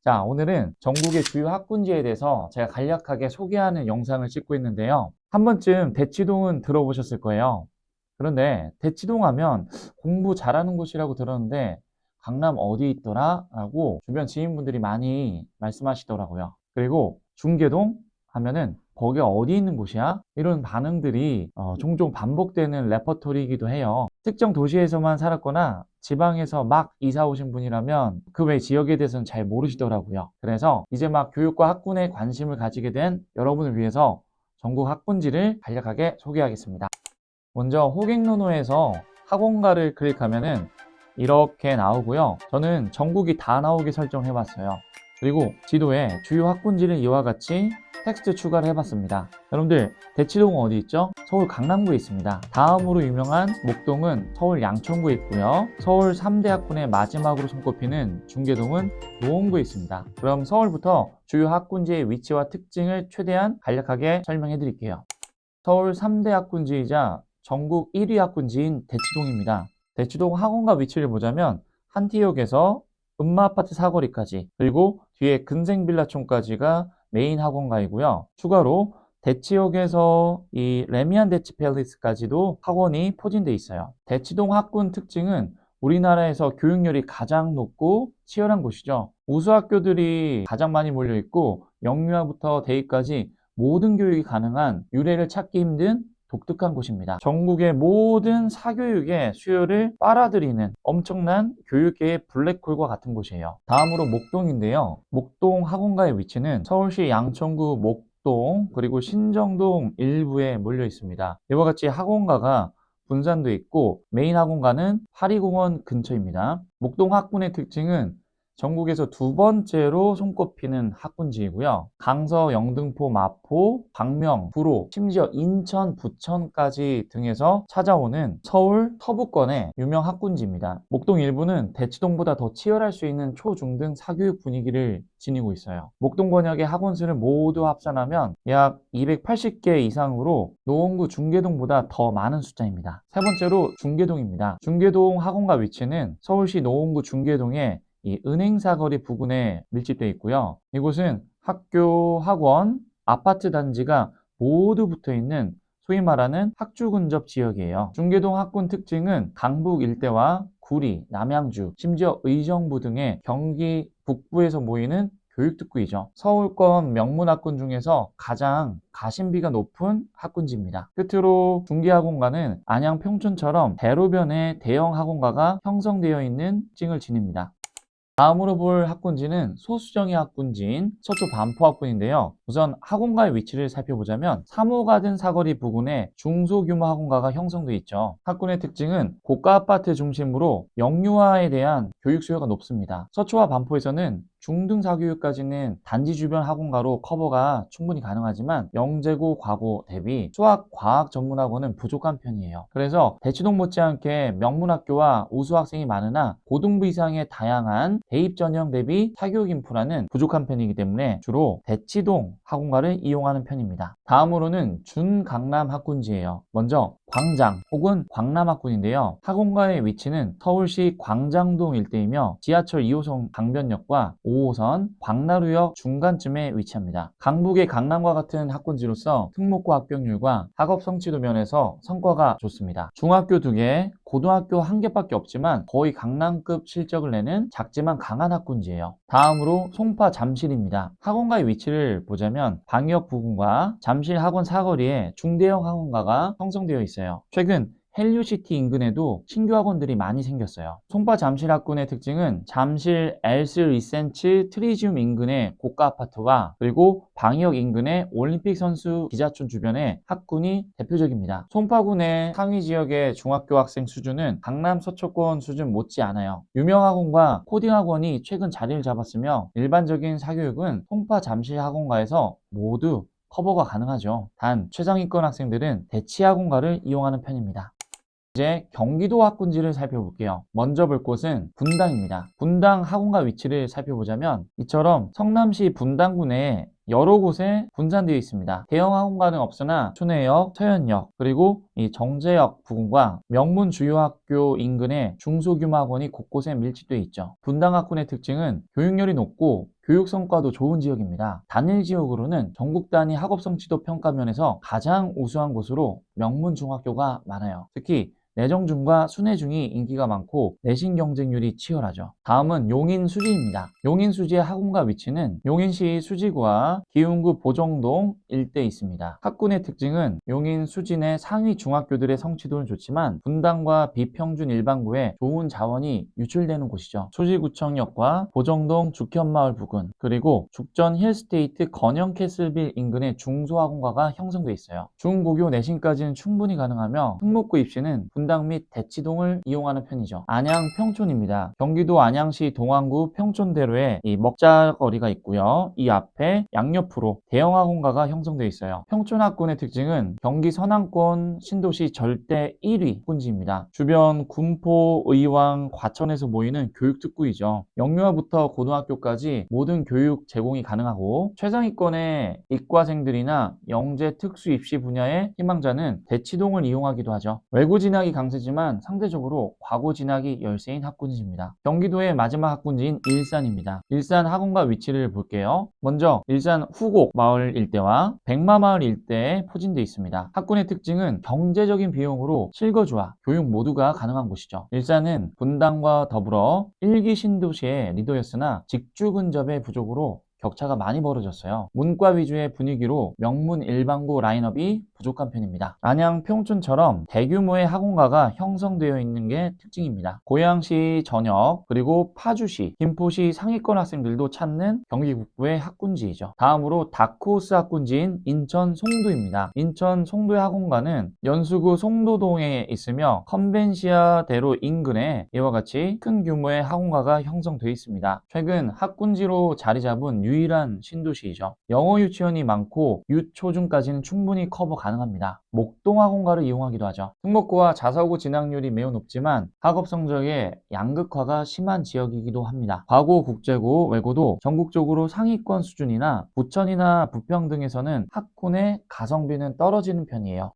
자, 오늘은 전국의 주요 학군지에 대해서 제가 간략하게 소개하는 영상을 찍고 있는데요. 한 번쯤 대치동은 들어보셨을 거예요. 그런데 대치동 하면 공부 잘하는 곳이라고 들었는데 강남 어디 있더라? 라고 주변 지인분들이 많이 말씀하시더라고요. 그리고 중계동 하면은 거기가 어디 있는 곳이야? 이런 반응들이 종종 반복되는 레퍼토리이기도 해요. 특정 도시에서만 살았거나 지방에서 막 이사 오신 분이라면 그 외 지역에 대해서는 잘 모르시더라고요. 그래서 이제 막 교육과 학군에 관심을 가지게 된 여러분을 위해서 전국 학군지를 간략하게 소개하겠습니다. 먼저 호갱노노에서 학원가를 클릭하면은 이렇게 나오고요. 저는 전국이 다 나오게 설정해 봤어요. 그리고 지도에 주요 학군지를 이와 같이 텍스트 추가를 해봤습니다. 여러분들 대치동은 어디 있죠? 서울 강남구에 있습니다. 다음으로 유명한 목동은 서울 양천구에 있고요. 서울 3대 학군의 마지막으로 손꼽히는 중계동은 노원구에 있습니다. 그럼 서울부터 주요 학군지의 위치와 특징을 최대한 간략하게 설명해 드릴게요. 서울 3대 학군지이자 전국 1위 학군지인 대치동입니다. 대치동 학원가 위치를 보자면 한티역에서 음마아파트 사거리까지, 그리고 뒤에 근생빌라촌까지가 메인 학원가이고요. 추가로 대치역에서 이 레미안 대치 팰리스까지도 학원이 포진돼 있어요. 대치동 학군 특징은 우리나라에서 교육열이 가장 높고 치열한 곳이죠. 우수 학교들이 가장 많이 몰려 있고 영유아부터 대입까지 모든 교육이 가능한 유례를 찾기 힘든 독특한 곳입니다. 전국의 모든 사교육의 수요를 빨아들이는 엄청난 교육계의 블랙홀과 같은 곳이에요. 다음으로 목동인데요. 목동 학원가의 위치는 서울시 양천구 목동 그리고 신정동 일부에 몰려 있습니다. 이와 같이 학원가가 분산돼 있고 메인 학원가는 파리공원 근처입니다. 목동 학군의 특징은 전국에서 두 번째로 손꼽히는 학군지이고요. 강서, 영등포, 마포, 광명, 구로, 심지어 인천, 부천까지 등에서 찾아오는 서울 서부권의 유명 학군지입니다. 목동 일부는 대치동보다 더 치열할 수 있는 초중등 사교육 분위기를 지니고 있어요. 목동 권역의 학원수를 모두 합산하면 약 280개 이상으로 노원구 중계동보다 더 많은 숫자입니다. 세 번째로 중계동입니다. 중계동 학원가 위치는 서울시 노원구 중계동에 이 은행사거리 부근에 밀집되어 있고요. 이곳은 학교, 학원, 아파트 단지가 모두 붙어 있는 소위 말하는 학주 근접 지역이에요. 중계동 학군 특징은 강북 일대와 구리, 남양주, 심지어 의정부 등의 경기 북부에서 모이는 교육특구이죠. 서울권 명문 학군 중에서 가장 가심비가 높은 학군지입니다. 끝으로 중계학원가는 안양 평촌처럼 대로변에 대형 학원가가 형성되어 있는 특징을 지닙니다. 다음으로 볼 학군지는 소수정예 학군지인 서초 반포 학군인데요. 우선 학원가의 위치를 살펴보자면 3호 가든 사거리 부근에 중소규모 학원가가 형성되어 있죠. 학군의 특징은 고가 아파트 중심으로 영유아에 대한 교육 수요가 높습니다. 서초와 반포에서는 중등 사교육까지는 단지 주변 학원가로 커버가 충분히 가능하지만 영재고 과고 대비 수학, 과학 전문 학원은 부족한 편이에요. 그래서 대치동 못지않게 명문 학교와 우수 학생이 많으나 고등부 이상의 다양한 대입 전형 대비 사교육 인프라는 부족한 편이기 때문에 주로 대치동 학원가를 이용하는 편입니다. 다음으로는 준강남 학군지예요. 먼저 광장 혹은 광남학군인데요. 학원가의 위치는 서울시 광장동 일대이며 지하철 2호선 강변역과 5호선 광나루역 중간쯤에 위치합니다. 강북의 강남과 같은 학군지로서 특목고 합격률과 학업 성취도 면에서 성과가 좋습니다. 중학교 2개, 고등학교 1개밖에 없지만 거의 강남급 실적을 내는 작지만 강한 학군지예요. 다음으로 송파 잠실입니다. 학원가의 위치를 보자면 방역 부근과 잠실 학원 사거리에 중대형 학원가가 형성되어 있어요. 최근 헬류시티 인근에도 신규 학원들이 많이 생겼어요. 송파 잠실 학군의 특징은 잠실 엘스 리센츠 트리지움 인근의 고가 아파트와 그리고 방역 인근의 올림픽 선수 기자촌 주변의 학군이 대표적입니다. 송파군의 상위 지역의 중학교 학생 수준은 강남 서초권 수준 못지않아요. 유명 학원과 코딩 학원이 최근 자리를 잡았으며 일반적인 사교육은 송파 잠실 학원가에서 모두 커버가 가능하죠. 단 최상위권 학생들은 대치학원가를 이용하는 편입니다. 이제 경기도 학군지를 살펴볼게요. 먼저 볼 곳은 분당입니다. 분당 학원가 위치를 살펴보자면 이처럼 성남시 분당군에 여러 곳에 분산되어 있습니다. 대형 학원가는 없으나 춘혜역, 서현역, 그리고 이 정제역 부근과 명문 주요 학교 인근에 중소규모 학원이 곳곳에 밀집되어 있죠. 분당 학군의 특징은 교육열이 높고 교육 성과도 좋은 지역입니다. 단일 지역으로는 전국 단위 학업 성취도 평가면에서 가장 우수한 곳으로 명문 중학교가 많아요. 특히 내정중과 순회중이 인기가 많고 내신 경쟁률이 치열하죠. 다음은 용인수지입니다. 용인수지의 학원과 위치는 용인시 수지구와 기흥구 보정동 일대에 있습니다. 학군의 특징은 용인수지 내 상위 중학교들의 성취도는 좋지만 분당과 비평준 일반구에 좋은 자원이 유출되는 곳이죠. 수지구청역과 보정동 죽현마을 부근, 그리고 죽전 힐스테이트 건영캐슬빌 인근의 중소학원가가 형성돼 있어요. 중고교 내신까지는 충분히 가능하며 특목고 입시는 분당 및 대치동을 이용하는 편이죠. 안양 평촌입니다. 경기도 안양시 동안구 평촌대로에 이 먹자거리가 있고요. 이 앞에 양옆으로 대형 학원가가 형성되어 있어요. 평촌학군의 특징은 경기 서남권 신도시 절대 1위 학군지입니다. 주변 군포, 의왕, 과천에서 모이는 교육특구이죠. 영유아부터 고등학교까지 모든 교육 제공이 가능하고 최상위권의 이과생들이나 영재 특수 입시 분야의 희망자는 대치동을 이용하기도 하죠. 외고 진학이 강세지만 상대적으로 과고 진학이 열세인 학군지입니다. 경기도의 마지막 학군지인 일산입니다. 일산 학원가 위치를 볼게요. 먼저 일산 후곡 마을 일대와 백마마을 일대에 포진되어 있습니다. 학군의 특징은 경제적인 비용으로 실거주와 교육 모두가 가능한 곳이죠. 일산은 분당과 더불어 1기 신도시의 리더였으나 직주 근접의 부족으로 격차가 많이 벌어졌어요. 문과 위주의 분위기로 명문 일반고 라인업이 부족한 편입니다. 안양, 평촌처럼 대규모의 학원가가 형성되어 있는 게 특징입니다. 고양시 전역, 그리고 파주시, 김포시 상위권 학생들도 찾는 경기 북부의 학군지이죠. 다음으로 다크호스 학군지인 인천 송도입니다. 인천 송도의 학원가는 연수구 송도동에 있으며 컨벤시아대로 인근에 이와 같이 큰 규모의 학원가가 형성되어 있습니다. 최근 학군지로 자리 잡은 유일한 신도시이죠. 영어 유치원이 많고 유초중까지는 충분히 커버 가능합니다. 목동학원가를 이용하기도 하죠. 특목고와 자사고 진학률이 매우 높지만 학업 성적의 양극화가 심한 지역이기도 합니다. 과고, 국제고, 외고도 전국적으로 상위권 수준이나 부천이나 부평 등에서는 학군의 가성비는 떨어지는 편이에요.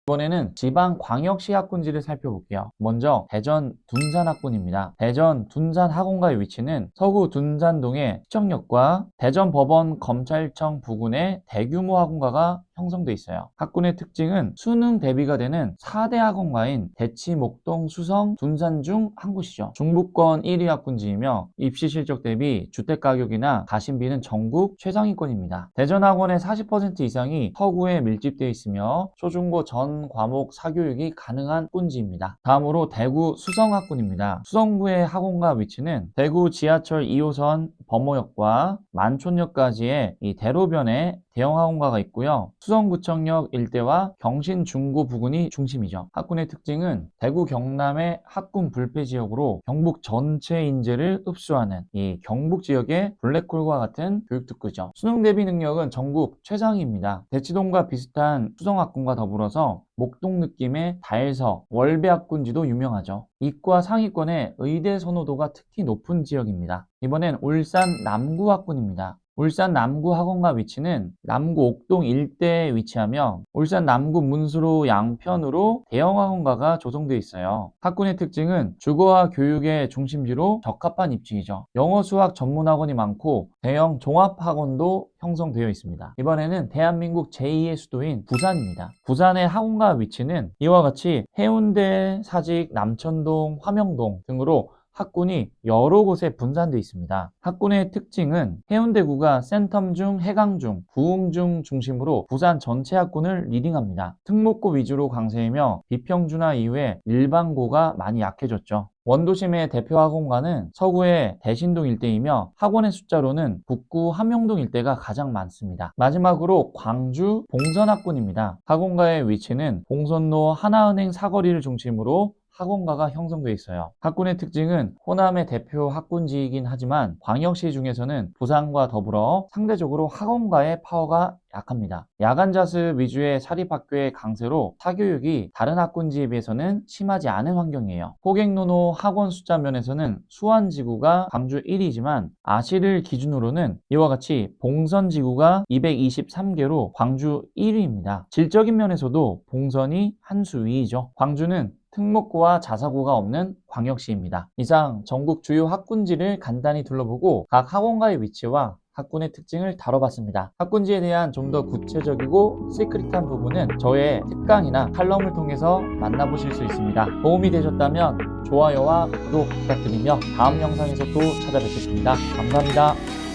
이번에는 지방 광역시 학군지를 살펴볼게요. 먼저 대전 둔산학군입니다. 대전 둔산학원가의 위치는 서구 둔산동의 시청역과 대전법원 검찰청 부근에 대규모 학원가가 형성돼 있어요. 학군의 특징은 수능 대비가 되는 4대 학원가인 대치, 목동, 수성, 둔산 중 한 곳이죠. 중부권 1위 학군지이며 입시 실적 대비 주택가격이나 가심비는 전국 최상위권입니다. 대전학원의 40% 이상이 서구에 밀집되어 있으며 초중고 전 과목 사교육이 가능한 학군지입니다. 다음으로 대구 수성학군입니다. 수성구의 학원가 위치는 대구 지하철 2호선 범호역과 만촌역까지의 이 대로변에 대형 학원가가 있고요. 수성구청역 일대와 경신중고 부근이 중심이죠. 학군의 특징은 대구 경남의 학군 불패 지역으로 경북 전체 인재를 흡수하는 이 경북 지역의 블랙홀과 같은 교육특구죠. 수능 대비 능력은 전국 최상위입니다. 대치동과 비슷한 수성학군과 더불어서 목동 느낌의 달서, 월배학군지도 유명하죠. 이과 상위권의 의대 선호도가 특히 높은 지역입니다. 이번엔 울산 남구학군입니다. 울산 남구 학원가 위치는 남구 옥동 일대에 위치하며 울산 남구 문수로 양편으로 대형 학원가가 조성되어 있어요. 학군의 특징은 주거와 교육의 중심지로 적합한 입지이죠. 영어 수학 전문 학원이 많고 대형 종합 학원도 형성되어 있습니다. 이번에는 대한민국 제2의 수도인 부산입니다. 부산의 학원가 위치는 이와 같이 해운대, 사직, 남천동, 화명동 등으로 학군이 여러 곳에 분산되어 있습니다. 학군의 특징은 해운대구가 센텀 중, 해강 중, 부흥 중 중심으로 부산 전체 학군을 리딩합니다. 특목고 위주로 강세이며 비평준화 이후에 일반고가 많이 약해졌죠. 원도심의 대표 학원가는 서구의 대신동 일대이며 학원의 숫자로는 북구 함영동 일대가 가장 많습니다. 마지막으로 광주 봉선학군입니다. 학원가의 위치는 봉선로 하나은행 사거리를 중심으로 학원가가 형성되어 있어요. 학군의 특징은 호남의 대표 학군지이긴 하지만 광역시 중에서는 부산과 더불어 상대적으로 학원가의 파워가 약합니다. 야간 자습 위주의 사립학교의 강세로 사교육이 다른 학군지에 비해서는 심하지 않은 환경이에요. 호객노노 학원 숫자 면에서는 수원지구가 광주 1위지만 아시를 기준으로는 이와 같이 봉선지구가 223개로 광주 1위입니다. 질적인 면에서도 봉선이 한 수 위이죠. 광주는 특목고와 자사고가 없는 광역시입니다. 이상 전국 주요 학군지를 간단히 둘러보고 각 학원가의 위치와 학군의 특징을 다뤄봤습니다. 학군지에 대한 좀 더 구체적이고 시크릿한 부분은 저의 특강이나 칼럼을 통해서 만나보실 수 있습니다. 도움이 되셨다면 좋아요와 구독 부탁드리며 다음 영상에서 또 찾아뵙겠습니다. 감사합니다.